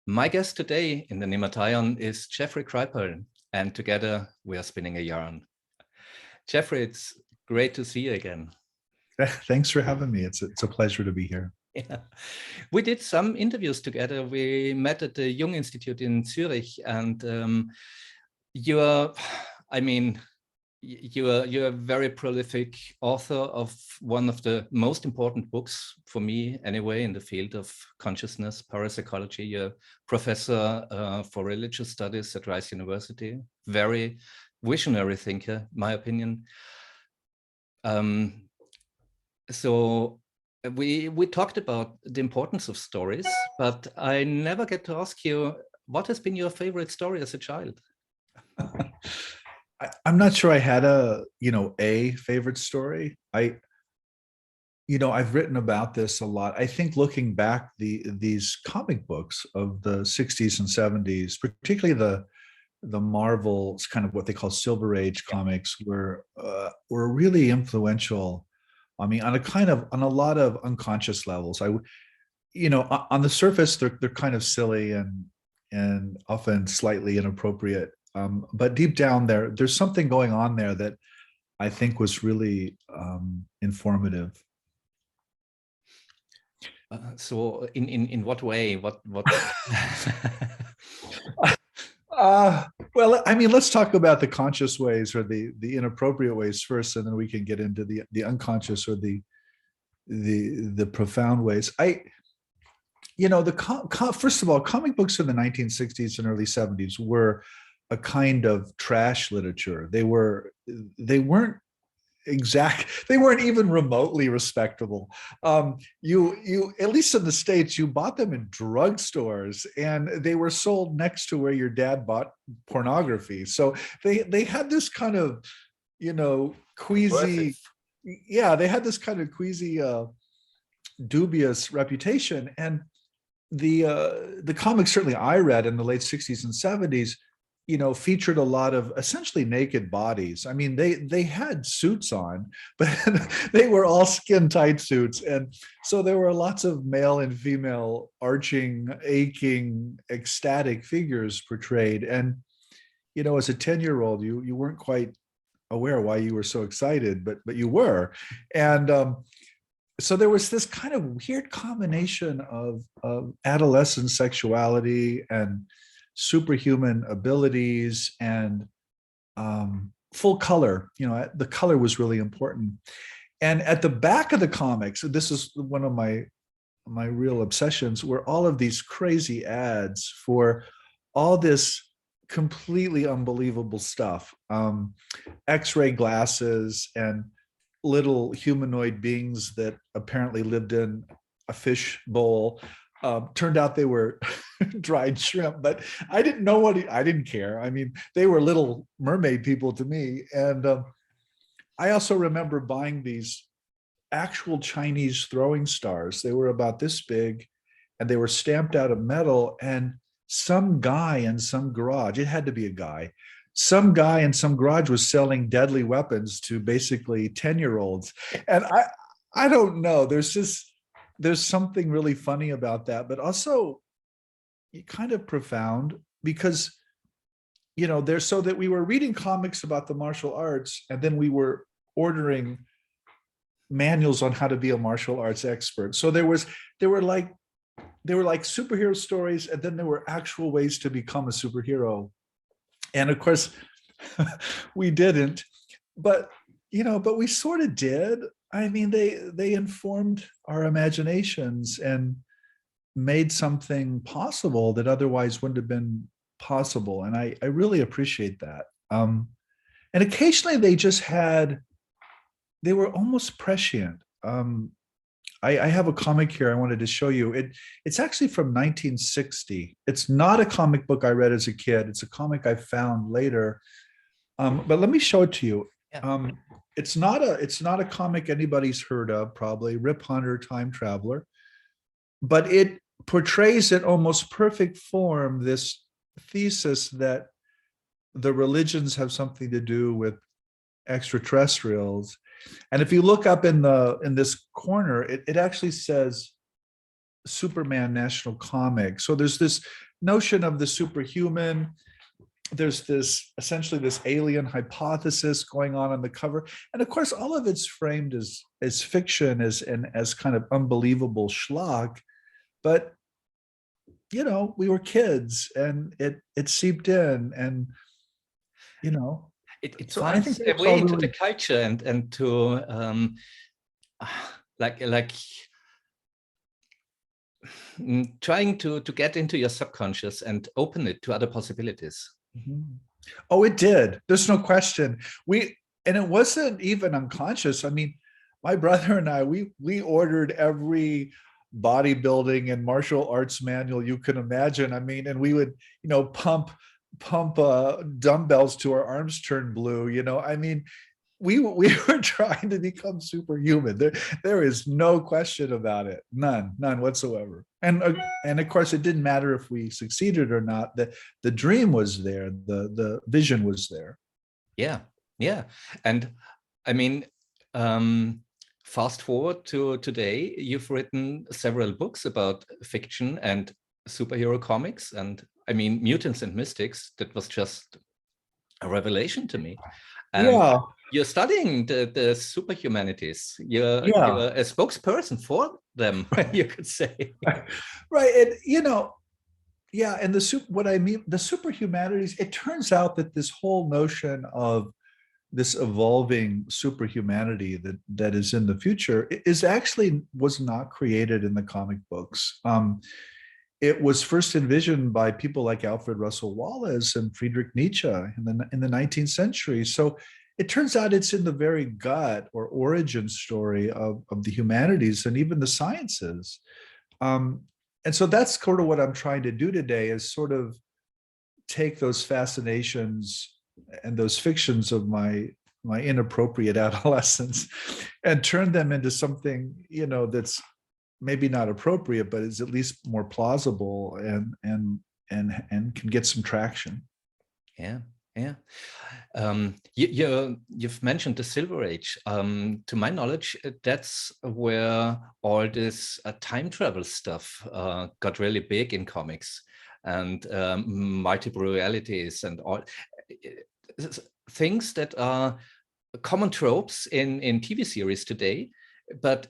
My guest today in the Nimataion is Jeffrey Kripal, and together we are spinning a yarn. Jeffrey, it's great to see you again. Thanks for having me. It's a pleasure to be here. Yeah. We did some interviews together. We met at the Jung Institute in Zurich, and you're a very prolific author of one of the most important books for me anyway in the field of consciousness, parapsychology. You're a professor for religious studies at Rice University, very visionary thinker, in my opinion. So we talked about the importance of stories, but I never get to ask you, what has been your favorite story as a child? I'm not sure I had a favorite story. I've written about this a lot. I think looking back, these comic books of the 60s and 70s, particularly the Marvel's kind of what they call Silver Age comics, were really influential. I mean, on a lot of unconscious levels. On the surface, they're kind of silly and often slightly inappropriate. But deep down there's something going on there that I think was really informative. So in what way? What? Well, I mean, let's talk about the conscious ways or the inappropriate ways first, and then we can get into the unconscious or the profound ways. First of all, comic books in the 1960s and early 70s were a kind of trash literature. They weren't even remotely respectable. You at least in the States, you bought them in drugstores, and they were sold next to where your dad bought pornography. So they had this kind of queasy, they had this kind of queasy, dubious reputation. And the comics certainly I read in the late 60s and 70s featured a lot of essentially naked bodies. I mean, they had suits on, but they were all skin tight suits. And so there were lots of male and female arching, aching, ecstatic figures portrayed. And, as a 10-year-old, you weren't quite aware why you were so excited, but you were. And so there was this kind of weird combination of adolescent sexuality and superhuman abilities and full color. The color was really important. And at the back of the comics, this is one of my real obsessions, were all of these crazy ads for all this completely unbelievable stuff. X-ray glasses and little humanoid beings that apparently lived in a fish bowl. Turned out they were dried shrimp, but I didn't know I didn't care. I mean, they were little mermaid people to me. And I also remember buying these actual Chinese throwing stars. They were about this big, and they were stamped out of metal. And some guy in some garage, it had to be a guy, some guy in some garage was selling deadly weapons to basically 10-year-olds. And I don't know. There's something really funny about that, but also kind of profound, because so that we were reading comics about the martial arts, and then we were ordering manuals on how to be a martial arts expert. So there were like superhero stories, and then there were actual ways to become a superhero. And of course, we didn't, but we sort of did. I mean, they informed our imaginations and made something possible that otherwise wouldn't have been possible. And I really appreciate that. And occasionally they were almost prescient. I have a comic here I wanted to show you. It's actually from 1960. It's not a comic book I read as a kid. It's a comic I found later. But let me show it to you. Yeah. It's not a comic anybody's heard of, probably, Rip Hunter, Time Traveler, but it portrays in almost perfect form this thesis that the religions have something to do with extraterrestrials. And if you look up in this corner, it actually says Superman National Comic. So there's this notion of the superhuman. There's this essentially this alien hypothesis going on the cover, and of course, all of it's framed as fiction, as kind of unbelievable schlock. But you know, we were kids, and it seeped in, and you know, It so I think finds a it's all way into the really, culture and to like trying to get into your subconscious and open it to other possibilities. Mhm. Oh, it did. There's no question. And it wasn't even unconscious. I mean, my brother and I, we ordered every bodybuilding and martial arts manual you can imagine. I mean, and we would, you know, pump dumbbells to our arms turn blue. You know, I mean, we were trying to become superhuman. There is no question about it. None whatsoever. And of course, it didn't matter if we succeeded or not. The dream was there. The vision was there. Yeah, yeah. And I mean, fast forward to today, you've written several books about fiction and superhero comics. And I mean, Mutants and Mystics, that was just a revelation to me. And Yeah, you're studying the superhumanities. You're yeah. a spokesperson for them, you could say. Right. And you know, yeah, and what I mean, the superhumanities, it turns out that this whole notion of this evolving superhumanity that is in the future is actually was not created in the comic books. It was first envisioned by people like Alfred Russel Wallace and Friedrich Nietzsche in the 19th century. So it turns out it's in the very gut or origin story of the humanities and even the sciences. And so that's sort of what I'm trying to do today, is sort of take those fascinations and those fictions of my inappropriate adolescence and turn them into something, you know, that's maybe not appropriate, but is at least more plausible and can get some traction. Yeah, yeah. You've mentioned the Silver Age. To my knowledge, that's where all this time travel stuff got really big in comics, and multiple realities and all things that are common tropes in TV series today. But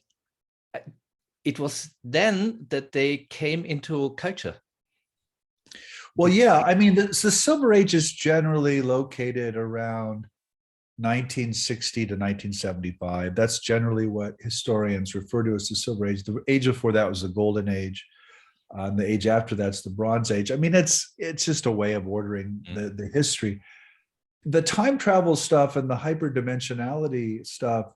it was then that they came into culture. Well, yeah, I mean, the Silver Age is generally located around 1960 to 1975. That's generally what historians refer to as the Silver Age. The age before that was the Golden Age. And the age after that's the Bronze Age. I mean, it's just a way of ordering the history. The time travel stuff and the hyperdimensionality stuff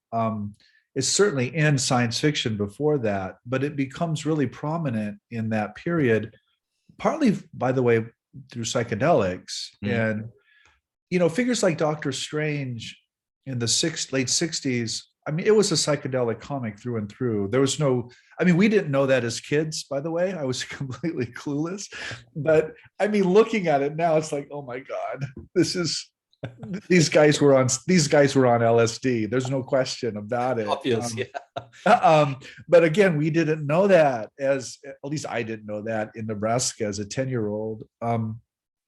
is certainly in science fiction before that, but it becomes really prominent in that period, partly, by the way, through psychedelics. And you know, figures like Doctor Strange in the late 60s, I mean, it was a psychedelic comic through and through. There was no, I mean, we didn't know that as kids, by the way. I was completely clueless. But I mean, looking at it now, it's like, oh my God, these guys were on LSD. There's no question about it. Obvious, yeah. But again, we didn't know that, as at least I didn't know that in Nebraska as a 10-year-old.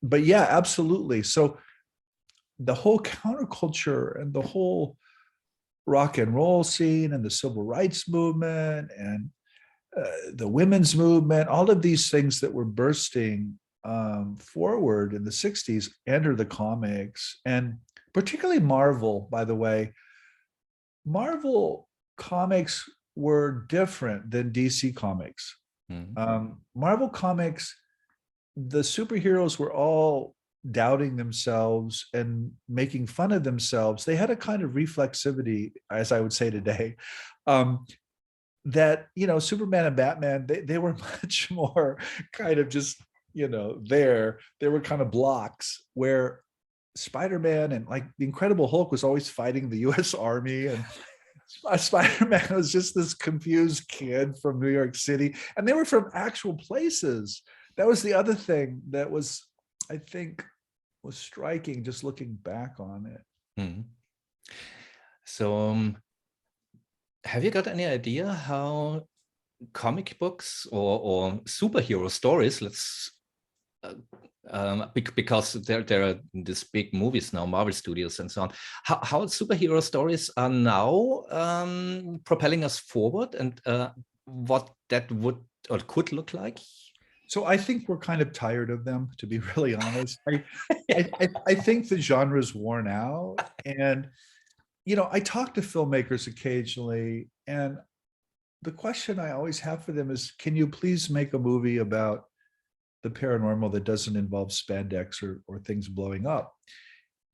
But yeah, absolutely. So the whole counterculture and the whole rock and roll scene and the civil rights movement and the women's movement, all of these things that were bursting forward in the 60s enter the comics, and particularly Marvel, by the way. Marvel comics were different than DC comics. Marvel comics, the superheroes were all doubting themselves and making fun of themselves. They had a kind of reflexivity, as I would say today, that, you know, Superman and Batman, they were much more kind of just, you know, they were kind of blocks, where Spider-Man and like the Incredible Hulk was always fighting the US Army, and Spider-Man was just this confused kid from New York City, and they were from actual places. That was the other thing that was, I think, was striking just looking back on it. So have you got any idea how comic books or superhero stories, because there are these big movies now, Marvel Studios and so on. How superhero stories are now propelling us forward, and what that would or could look like? So I think we're kind of tired of them, to be really honest. I think the genre's worn out. And, I talk to filmmakers occasionally, and the question I always have for them is, can you please make a movie about the paranormal that doesn't involve spandex or things blowing up?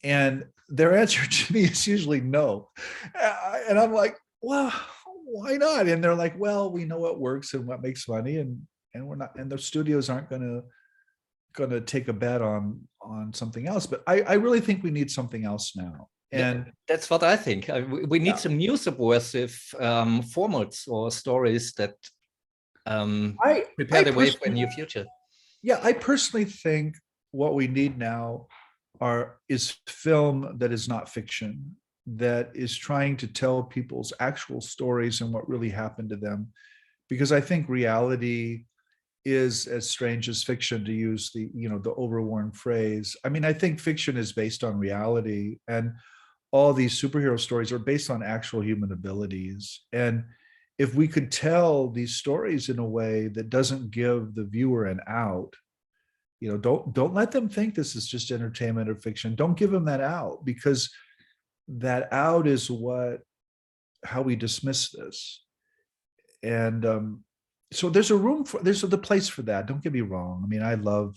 And their answer to me is usually no. And I'm like, well, why not? And they're like, well, we know what works and what makes money, and we're not, and the studios aren't gonna take a bet on something else. But I really think we need something else now. And that's what I think. We need some new subversive formats or stories that prepare the way for a new future. Yeah, I personally think what we need now is film that is not fiction, that is trying to tell people's actual stories and what really happened to them. Because I think reality is as strange as fiction, to use the overworn phrase. I mean, I think fiction is based on reality, and all these superhero stories are based on actual human abilities. And if we could tell these stories in a way that doesn't give the viewer an out, don't let them think this is just entertainment or fiction. Don't give them that out, because that out is how we dismiss this. And so there's the place for that. Don't get me wrong. I mean, I love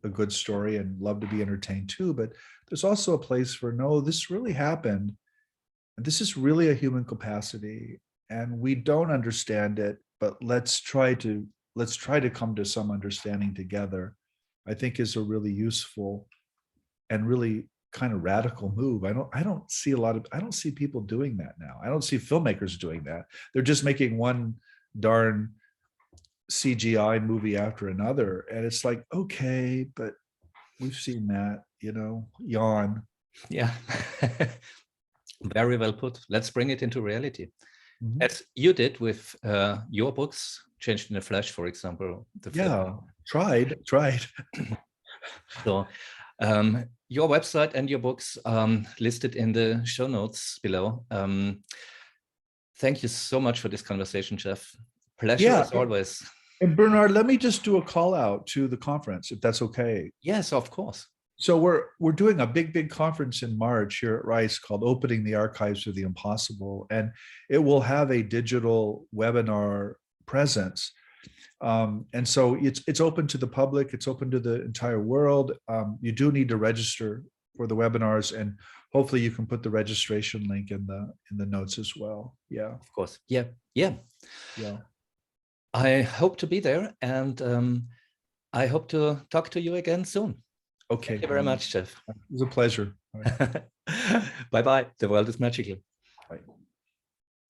a good story and love to be entertained too, but there's also a place for, no, this really happened, and this is really a human capacity, and we don't understand it, but let's try to come to some understanding together. I think is a really useful and really kind of radical move. I don't see people doing that now. I don't see filmmakers doing that. They're just making one darn CGI movie after another, and it's like, okay, but we've seen that, yawn. Yeah. Very well put. Let's bring it into reality. Mm-hmm. As you did with your books, Changed in a Flash, for example. Tried. So your website and your books listed in the show notes below. Thank you so much for this conversation, Jeff. Pleasure as always. And Bernard, let me just do a call out to the conference, if that's okay. Yes, of course. So we're doing a big conference in March here at Rice called Opening the Archives of the Impossible, and it will have a digital webinar presence. And so it's open to the public, it's open to the entire world. You do need to register for the webinars, and hopefully you can put the registration link in the notes as well. Yeah, of course. Yeah. I hope to be there, and I hope to talk to you again soon. Okay. Thank you very much, Jeff. It was a pleasure. Bye-bye. The world is magical. Bye.